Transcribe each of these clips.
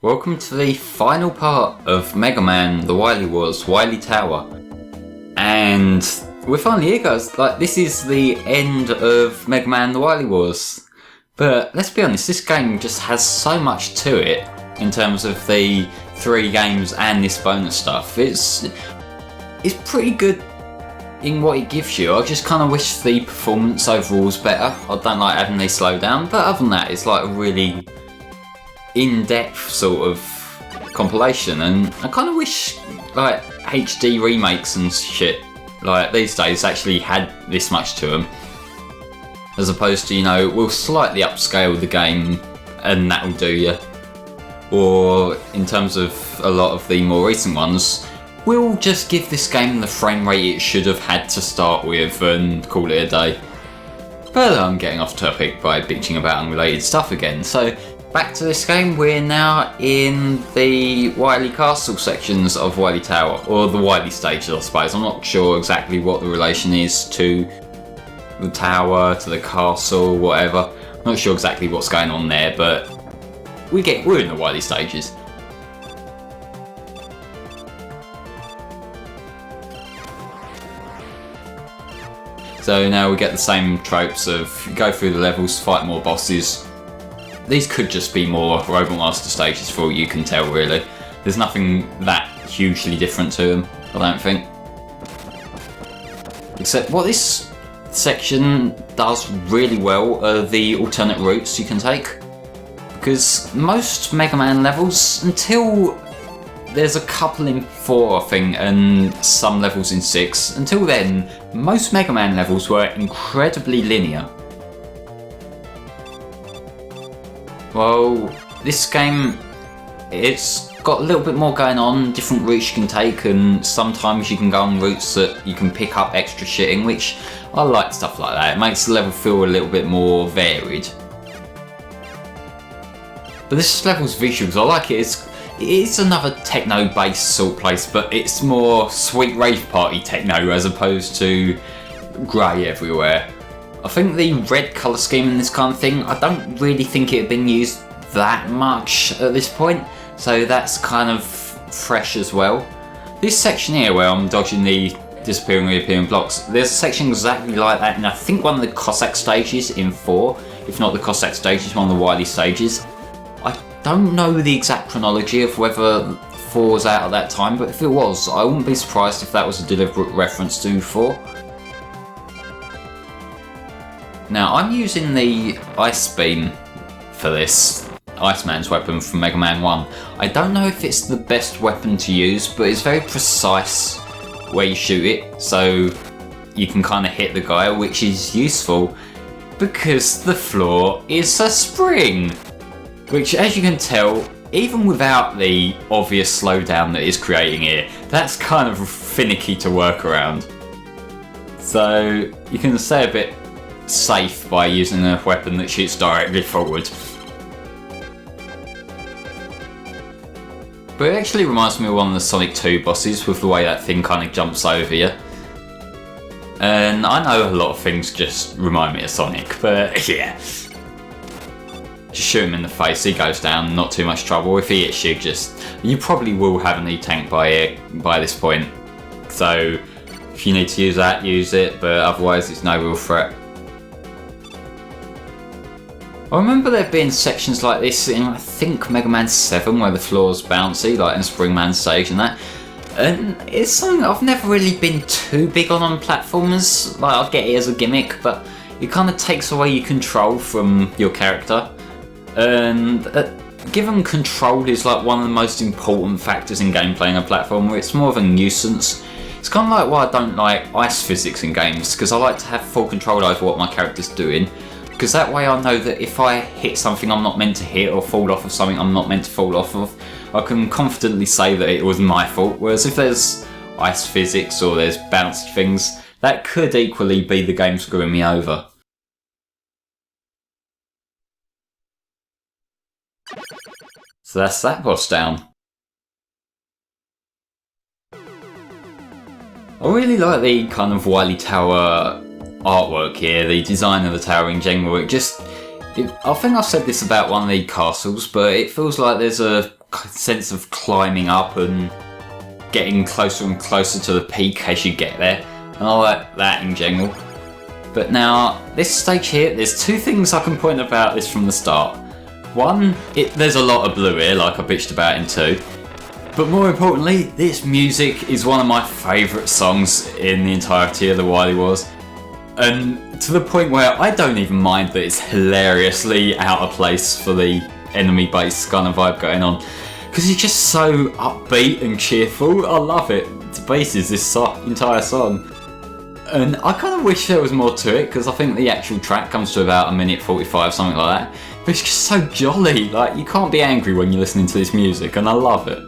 Welcome to the final part of Mega Man The Wily Wars, Wily Tower. And we're finally here, guys. This is the end of Mega Man The Wily Wars. But let's be honest, this game just has so much to it in terms of the 3 games and this bonus stuff. It's pretty good in what it gives you. I just kind of wish the performance overall was better. I don't like having these slow down, but other than that, it's like a really in-depth sort of compilation, and I kind of wish like HD remakes and shit like these days actually had this much to them, as opposed to, you know, we'll slightly upscale the game and that'll do you, or in terms of a lot of the more recent ones, we'll just give this game the frame rate it should have had to start with and call it a day. But I'm getting off topic by bitching about unrelated stuff again, so back to this game. We're now in the Wily Castle sections of Wily Tower, or the Wily stages I suppose. I'm not sure exactly what the relation is to the tower, to the castle, whatever. I'm not sure exactly what's going on there, but we're in the Wily stages. So now we get the same tropes of go through the levels, fight more bosses. These could just be more Robot Master stages for all you can tell, really. There's nothing that hugely different to them, I don't think. Except what this section does really well are the alternate routes you can take. Because most Mega Man levels, until there's a couple in 4 I think, and some levels in 6, until then, most Mega Man levels were incredibly linear. Well, this game, it's got a little bit more going on, different routes you can take, and sometimes you can go on routes that you can pick up extra shit in, which I like stuff like that. It makes the level feel a little bit more varied. But this level's visuals, I like it. It's another techno-based sort of place, but it's more sweet rave party techno as opposed to grey everywhere. I think the red colour scheme in this kind of thing, I don't really think it had been used that much at this point, so that's kind of fresh as well. This section here where I'm dodging the disappearing reappearing blocks, there's a section exactly like that, and I think one of the Cossack stages in 4, if not the Cossack stages, one of the Wily stages. I don't know the exact chronology of whether 4 was out at that time, but if it was, I wouldn't be surprised if that was a deliberate reference to 4. Now, I'm using the Ice Beam for this, Iceman's weapon from Mega Man 1. I don't know if it's the best weapon to use, but it's very precise where you shoot it, so you can kind of hit the guy, which is useful because the floor is a spring. Which, as you can tell, even without the obvious slowdown that is creating here, that's kind of finicky to work around. So you can stay a bit safe by using a weapon that shoots directly forward. But it actually reminds me of one of the Sonic 2 bosses with the way that thing kind of jumps over you. And I know a lot of things just remind me of Sonic, but yeah. Just shoot him in the face, he goes down, not too much trouble. If he hits you, you probably will have an E-Tank by this point. So if you need to use that, use it, but otherwise it's no real threat. I remember there being sections like this in, I think, Mega Man 7 where the floor's bouncy, like in Spring Man stage and that. And it's something I've never really been too big on platformers. Like, I get it as a gimmick, but it kind of takes away your control from your character. And given control is like one of the most important factors in gameplay in a platformer, it's more of a nuisance. It's kind of like why I don't like ice physics in games, because I like to have full control over what my character's doing. Because that way I know that if I hit something I'm not meant to hit or fall off of something I'm not meant to fall off of, I can confidently say that it was my fault. Whereas if there's ice physics or there's bouncy things, that could equally be the game screwing me over. So that's that boss down. I really like the kind of Wily Tower artwork here, the design of the tower in general. I think I've said this about one of the castles, but it feels like there's a sense of climbing up and getting closer and closer to the peak as you get there. And I like that in general. But now, this stage here, there's two things I can point about this from the start. One, there's a lot of blue here, like I bitched about in 2. But more importantly, this music is one of my favourite songs in the entirety of the Wily Wars. And to the point where I don't even mind that it's hilariously out of place for the enemy base kind of vibe going on. Because it's just so upbeat and cheerful. I love it to pieces, this entire song. And I kind of wish there was more to it, because I think the actual track comes to about 1:45, something like that. But it's just so jolly, like you can't be angry when you're listening to this music, and I love it.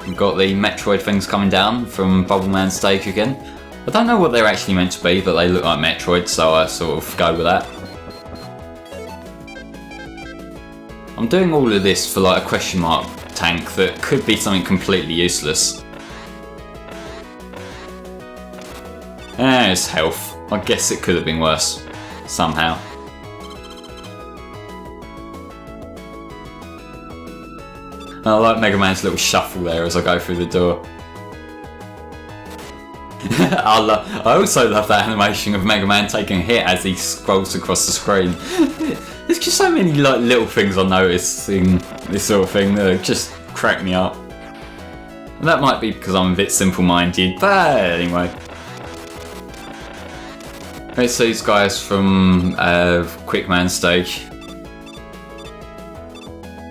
We've got the Metroid things coming down from Bubble Man stage again. I don't know what they're actually meant to be, but they look like Metroid, so I sort of go with that. I'm doing all of this for like a question mark tank that could be something completely useless. It's health. I guess it could have been worse. Somehow. I like Mega Man's little shuffle there as I go through the door. I also love that animation of Mega Man taking a hit as he scrolls across the screen. There's just so many like little things I notice in this sort of thing that just crack me up. And that might be because I'm a bit simple-minded, but anyway. It's these guys from Quickman stage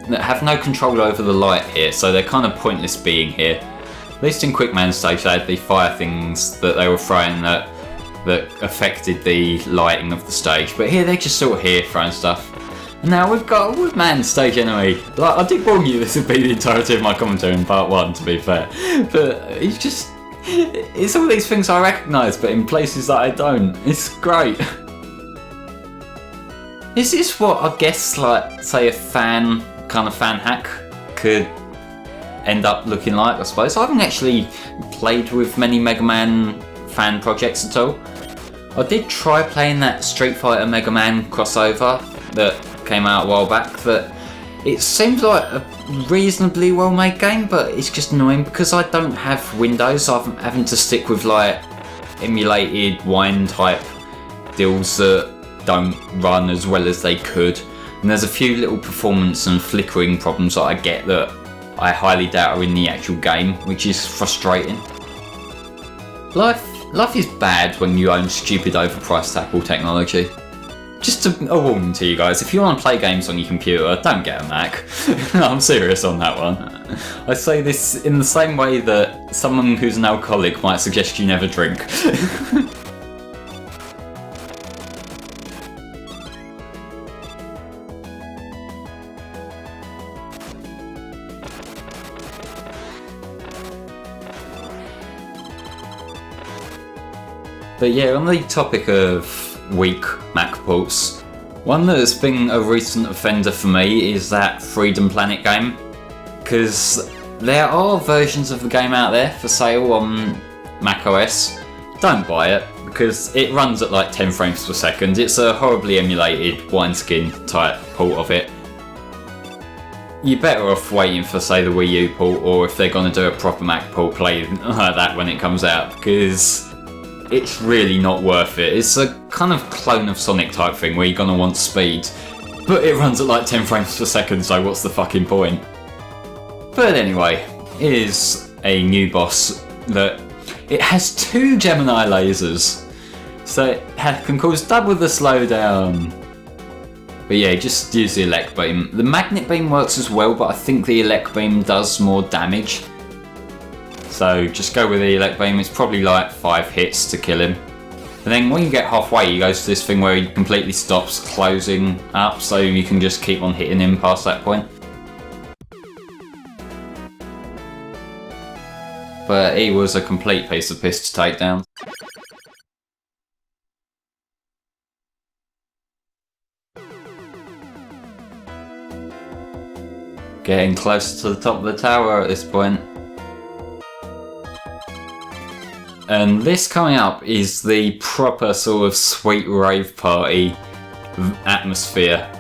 that have no control over the light here, so they're kind of pointless being here. At least in Quickman stage they had the fire things that they were throwing that affected the lighting of the stage, but here they're just sort of here throwing stuff. And now we've got a Woodman stage enemy. Like, I did warn you this would be the entirety of my commentary in part 1, to be fair, but it's all these things I recognise, but in places that I don't. It's great. Is this what I guess, like, say a fan hack could end up looking like, I suppose? I haven't actually played with many Mega Man fan projects at all. I did try playing that Street Fighter Mega Man crossover that came out a while back, that it seems like a reasonably well made game, but it's just annoying because I don't have Windows. I'm having to stick with like emulated wine type deals that don't run as well as they could, and there's a few little performance and flickering problems that I get that I highly doubt are in the actual game, which is frustrating. Life is bad when you own stupid overpriced Apple technology. Just a warning to you guys, if you want to play games on your computer, don't get a Mac. I'm serious on that one. I say this in the same way that someone who's an alcoholic might suggest you never drink. But yeah, on the topic of weak Mac ports, one that has been a recent offender for me is that Freedom Planet game, because there are versions of the game out there for sale on macOS. Don't buy it, because it runs at like 10 frames per second. It's a horribly emulated wineskin type port of it. You're better off waiting for, say, the Wii U port, or if they're going to do a proper Mac port, play like that when it comes out, because it's really not worth it. It's a kind of clone of Sonic type thing where you're gonna want speed, but it runs at like 10 frames per second, so what's the fucking point? But anyway, here's a new boss that it has 2 Gemini lasers, so it can cause double the slowdown. But yeah, just use the Elect Beam. The Magnet Beam works as well, but I think the Elect Beam does more damage. So just go with the Elect Beam. It's probably like 5 hits to kill him. And then when you get halfway, he goes to this thing where he completely stops closing up, so you can just keep on hitting him past that point. But he was a complete piece of piss to take down. Getting close to the top of the tower at this point. And this coming up is the proper sort of sweet rave party atmosphere.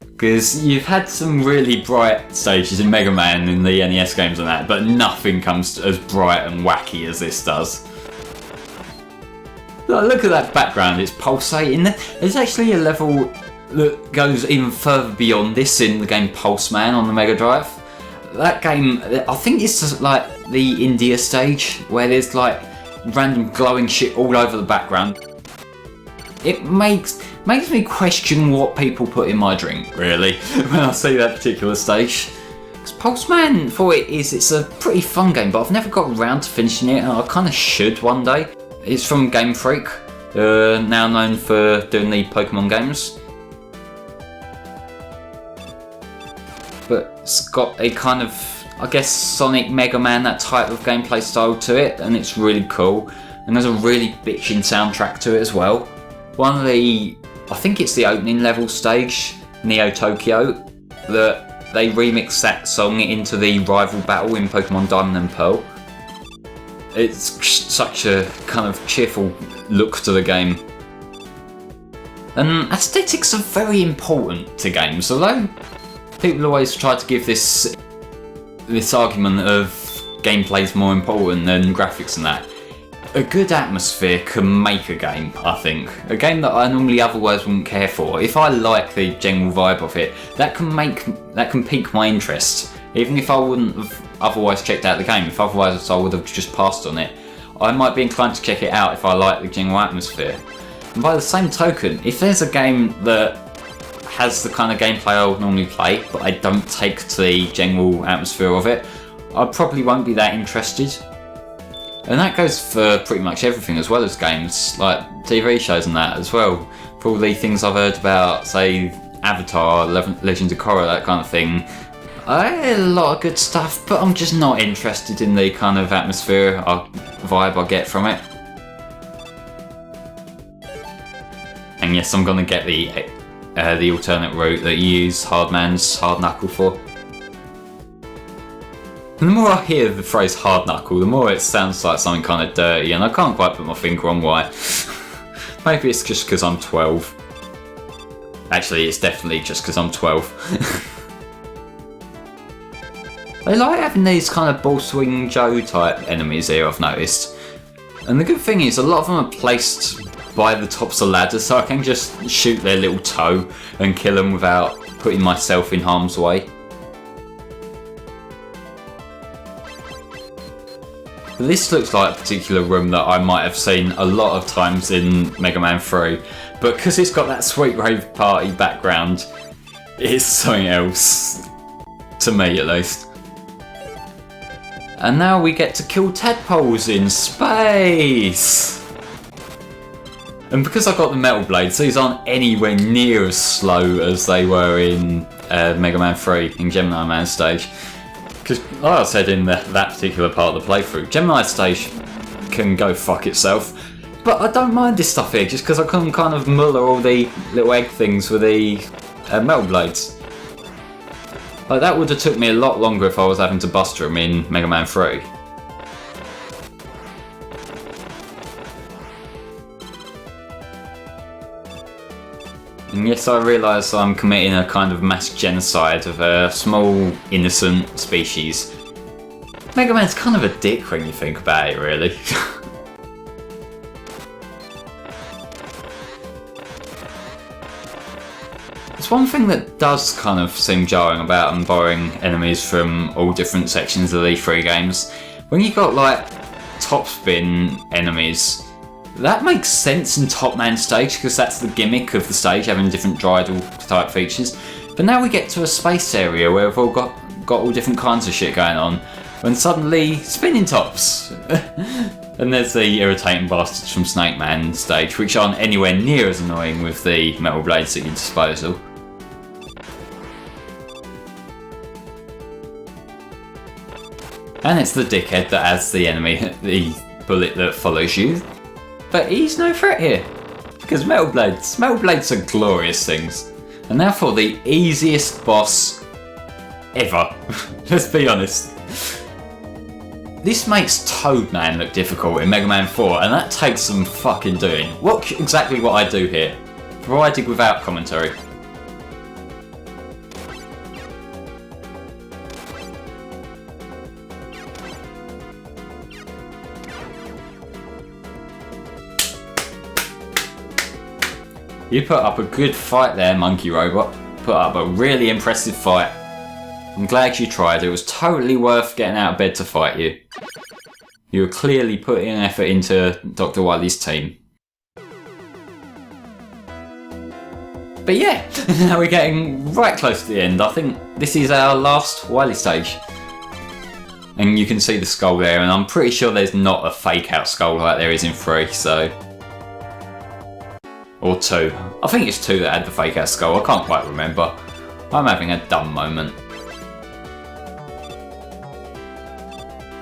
Because you've had some really bright stages in Mega Man in the NES games and that, but nothing comes as bright and wacky as this does. Look at that background, it's pulsating. There's actually a level that goes even further beyond this in the game Pulse Man on the Mega Drive. That game, I think it's just like the India stage, where there's like random glowing shit all over the background. It makes me question what people put in my drink, really, when I see that particular stage. Because Pulse Man, for it's a pretty fun game, but I've never got around to finishing it, and I kind of should one day. It's from Game Freak, now known for doing the Pokemon games. But it's got a kind of, I guess, Sonic Mega Man, that type of gameplay style to it, and it's really cool. And there's a really bitchin' soundtrack to it as well. One of the, I think it's the opening level stage, Neo Tokyo, that they remixed that song into the rival battle in Pokemon Diamond and Pearl. It's such a kind of cheerful look to the game. And aesthetics are very important to games, although people always try to give this argument of gameplay's more important than graphics and that. A good atmosphere can make a game, I think. A game that I normally otherwise wouldn't care for. If I like the general vibe of it, that can pique my interest. Even if I wouldn't have otherwise checked out the game, if otherwise I would have just passed on it, I might be inclined to check it out if I like the general atmosphere. And by the same token, if there's a game that has the kind of gameplay I would normally play, but I don't take to the general atmosphere of it, I probably won't be that interested. And that goes for pretty much everything, as well as games, like TV shows and that as well. For all the things I've heard about, say, Avatar, Legends of Korra, that kind of thing, I had a lot of good stuff, but I'm just not interested in the kind of atmosphere or vibe I get from it. And yes, I'm gonna get the alternate route that you use Hardman's Hard Knuckle for. And the more I hear the phrase hard knuckle, the more it sounds like something kind of dirty, and I can't quite put my finger on why. Maybe it's just because I'm 12. Actually, it's definitely just because I'm 12. They like having these kind of Ball Swing Joe type enemies here, I've noticed. And the good thing is, a lot of them are placed by the tops of ladders, so I can just shoot their little toe and kill them without putting myself in harm's way. This looks like a particular room that I might have seen a lot of times in Mega Man 3, but because it's got that sweet rave party background, it's something else. To me, at least. And now we get to kill tadpoles in space! And because I've got the metal blades, these aren't anywhere near as slow as they were in Mega Man 3, in Gemini Man stage. Because, like I said in that particular part of the playthrough, Gemini stage can go fuck itself. But I don't mind this stuff here, just because I can kind of muller all the little egg things with the metal blades. Like, that would have took me a lot longer if I was having to buster them in Mega Man 3. And yes, I realise I'm committing a kind of mass genocide of a small, innocent species. Mega Man's kind of a dick when you think about it, really. There's one thing that does kind of seem jarring about them borrowing enemies from all different sections of the three games. When you've got, like, top spin enemies, that makes sense in Top Man stage, because that's the gimmick of the stage, having different Dridal type features. But now we get to a space area where we've all got all different kinds of shit going on, when suddenly spinning tops. And there's the irritating bastards from Snake Man stage, which aren't anywhere near as annoying with the metal blades at your disposal. And it's the dickhead that adds the enemy, the bullet that follows you. But he's no threat here, because metal blades are glorious things. And now for the easiest boss ever. Let's be honest. This makes Toadman look difficult in Mega Man 4, and that takes some fucking doing. Watch exactly what I do here. provided without commentary. You put up a good fight there, Monkey Robot. Put up a really impressive fight. I'm glad you tried. It was totally worth getting out of bed to fight you. You were clearly putting an effort into Dr. Wily's team. But yeah, now we're getting right close to the end. I think this is our last Wily stage. And you can see the skull there, and I'm pretty sure there's not a fake out skull like there is in 3, so... Or 2. I think it's 2 that had the fake out skull, I can't quite remember. I'm having a dumb moment.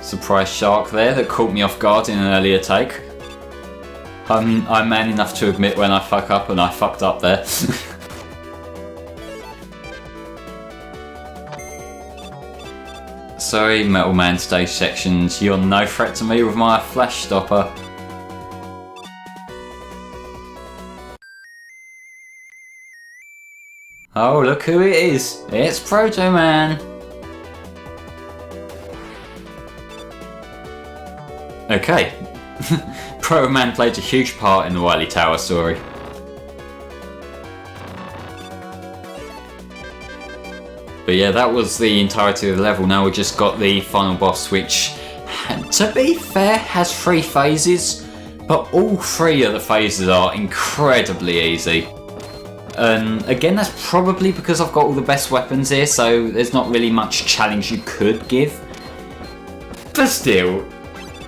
Surprise shark there that caught me off guard in an earlier take. I'm man enough to admit when I fuck up, and I fucked up there. Sorry, Metal Man stage sections, you're no threat to me with my flash stopper. Oh, look who it is! It's Proto Man! Okay, Proto Man played a huge part in the Wily Tower story. But yeah, that was the entirety of the level. Now we just got the final boss, which, to be fair, has 3 phases, but all 3 of the phases are incredibly easy. And again, that's probably because I've got all the best weapons here, so there's not really much challenge you could give. But still,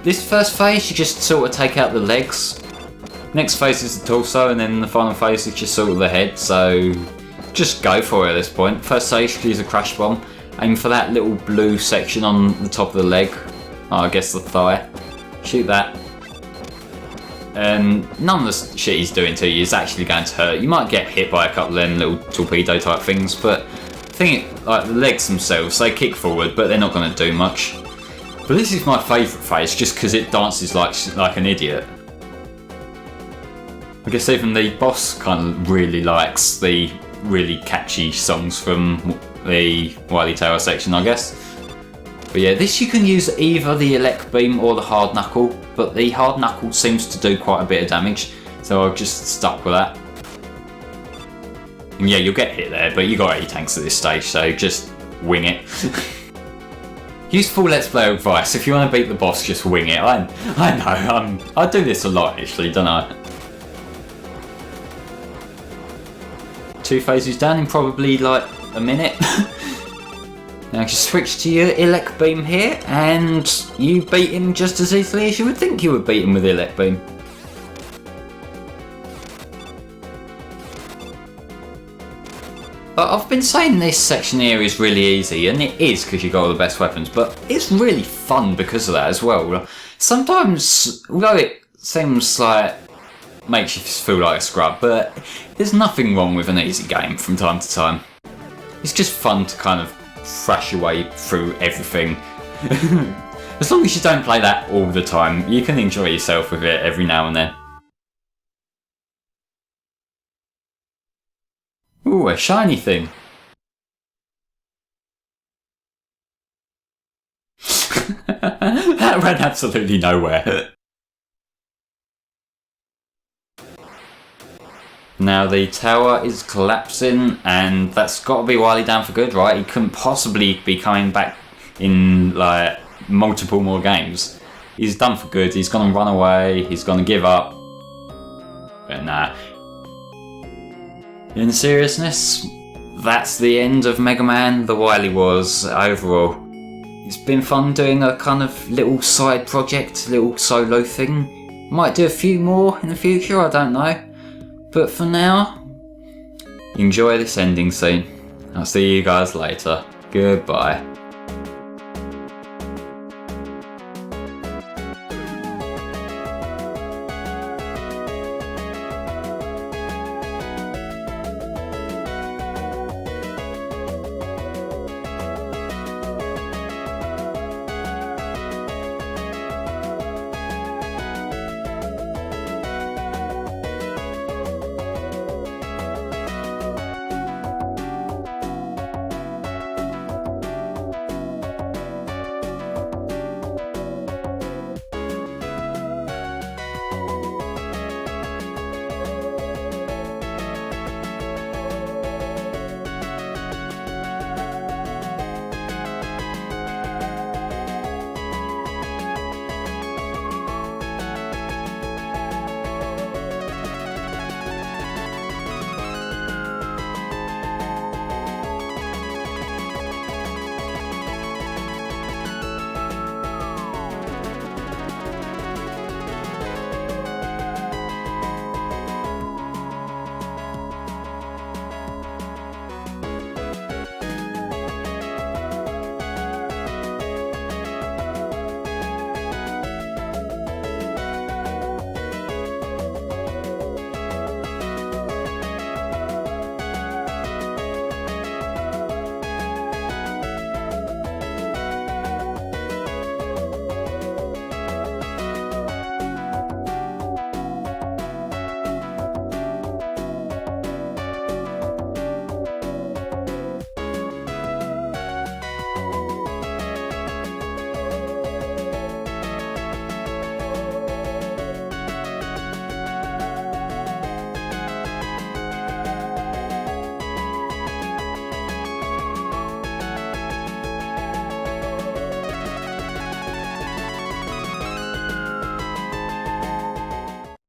this first phase you just sort of take out the legs. Next phase is the torso, and then the final phase is just sort of the head, so just go for it at this point. First stage, use a crash bomb. Aim for that little blue section on the top of the leg. Oh, I guess the thigh. Shoot that. And none of the shit he's doing to you is actually going to hurt. You might get hit by a couple of them little torpedo type things, but I think like the legs themselves, they kick forward, but they're not going to do much. But this is my favourite phase, just because it dances like an idiot. I guess even the boss kind of really likes the really catchy songs from the Wily Tower section, I guess. But yeah, this you can use either the Elect Beam or the Hard Knuckle, but the Hard Knuckle seems to do quite a bit of damage, so I've just stuck with that. And yeah, you'll get hit there, but you got 8 tanks at this stage, so just wing it. Useful Let's Play advice: if you want to beat the boss, just wing it. I know, I do this a lot actually, don't I? 2 phases down in probably like a minute. Now just switch to your Elect Beam here, and you beat him just as easily as you would think you would beat him with the Elect Beam. But I've been saying this section here is really easy, and it is because you've got all the best weapons, but it's really fun because of that as well. Sometimes, although it seems like makes you feel like a scrub, but there's nothing wrong with an easy game from time to time. It's just fun to kind of thrash your way through everything. As long as you don't play that all the time, you can enjoy yourself with it every now and then. Ooh, a shiny thing. That ran absolutely nowhere. Now the tower is collapsing, and that's got to be Wily down for good, right? He couldn't possibly be coming back in like multiple more games. He's done for good. He's gonna run away. He's gonna give up. But nah. In seriousness, that's the end of Mega Man The Wily Wars overall. It's been fun doing a kind of little side project, little solo thing. Might do a few more in the future, I don't know. But for now, enjoy this ending scene. I'll see you guys later. Goodbye.